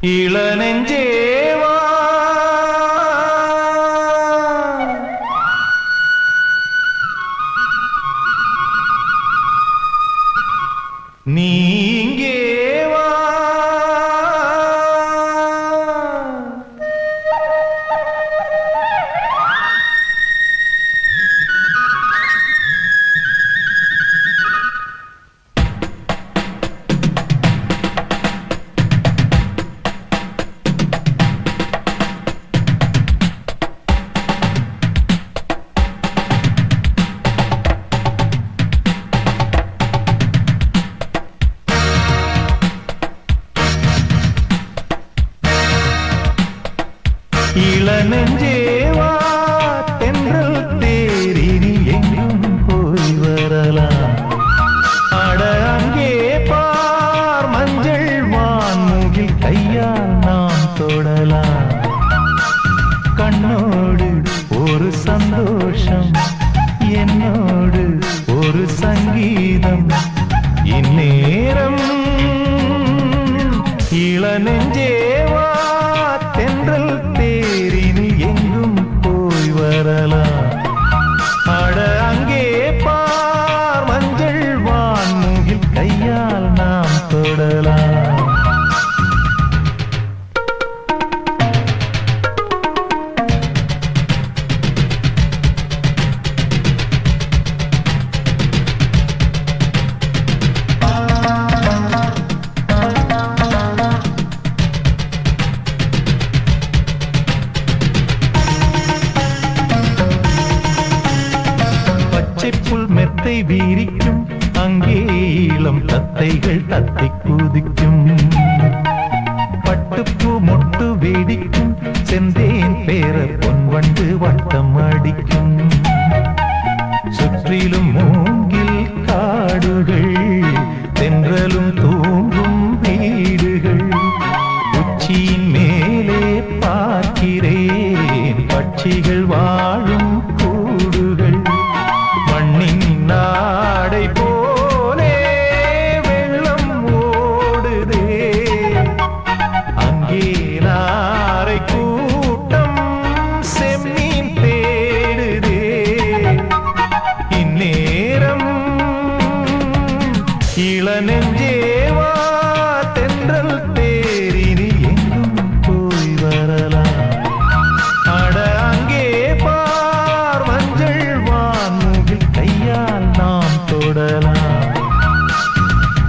இளநெஞ்சேவா நீ இங்கே வா. இளநெஞ்சேவா தென்றல் தேரினி எங்கும் போய் வரலாம். அட அங்கே பார் மஞ்சள் வான்முகில் கையால் நாம் தொடலாம். கண்ணோடு ஒரு சந்தோஷம், என்னோடு ஒரு சங்கீதம். இந்நேரம் இளநெஞ்சேவா தென்றல் தேரினில் எங்கும் போய் வரலாம். அட அங்கே பார் மஞ்சள் வான்முகில் கையால் நாம் தொடலாம். புல் மெத்தை வீரிக்கும், அங்கே இளம் தத்தைகள் தத்தை குதிக்கும். பட்டுப்பூ மொட்டு வேடிக்கும், செந்தேன் பேர பொன்வண்டு வட்டம் அடிக்கும். சுற்றிலும் மூங்கில் காடுகள், தென்றலும் தூங்கும் வீடுகள். உச்சியின் மேலே பார்க்கிறேன் பட்சிகள் வாழும் கூடுகள். மண்ணின் நாடை போலே வெள்ளம் ஓடுதே, அங்கே நாரை கூட்டம் செம்மீன் தேடுதே. இந்நேரம் இளநெஞ்சேவா தென்றல் தேரினி எங்கும் போய் வரலாம். அட அங்கே பார் மஞ்சள் வான்முகில் கையால் நாம் தொடலாம்.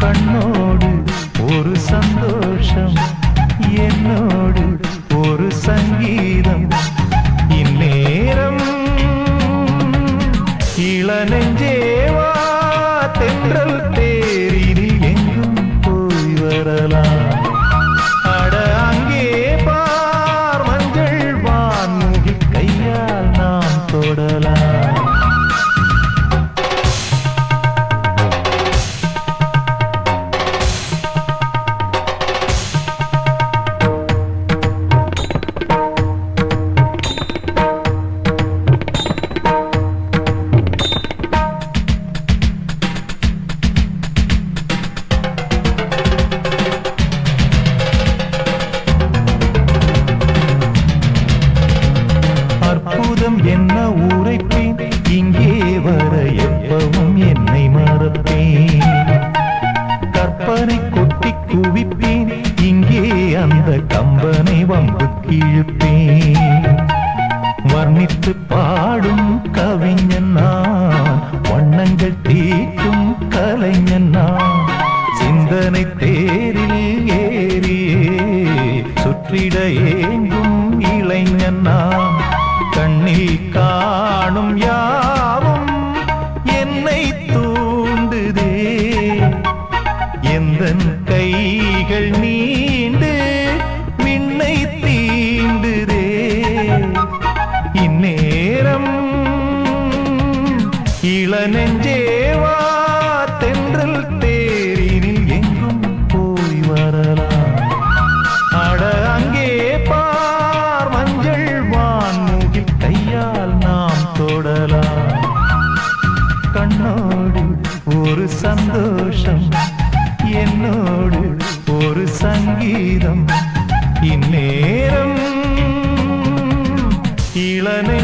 கண்ணோடு ஒரு சந்தோஷம், என்னோடு ஒரு சங்கீதம். இந்நேரம் இளநெஞ்சேவா தென்றல் தேரினில் எங்கும் போய் வரலாம். அட அங்கே பார் மஞ்சள் வான்முகில் கையால் நாம் தொடலாம். அற்புதம் என்ன உரைப்பேன், இங்கே வர எப்பவும் என்னை மறப்பேன். கற்பனை கொட்டி குவிப்பேன், இங்கே அந்த கம்பனை வம்பு கிழிப்பேன். வர்ணித்து பாடும் கவிஞன் நான், வண்ணங்கள் தீட்டும் கலைஞன் நான். சிந்தனை தேரில் ஏறியே சுற்றிட ஏங்கும் இளைஞன் நான். கண்ணில் காணும் யாவும் என்னை தூண்டுதே, எந்தன் கைகள் நீண்டு விண்ணை தீண்டுதே. இந்நேரம் இளநெஞ்சேவா தென்றல் தேரினில் எங்கும் போய் வரலாம். அட அங்கே பார் மஞ்சள் வான்முகில் கையால் நாம் தொடலாம். கண்ணோடு ஒரு சந்தோஷம், என்னோடு ஒரு சங்கீதம். இந்நேரம் இளநே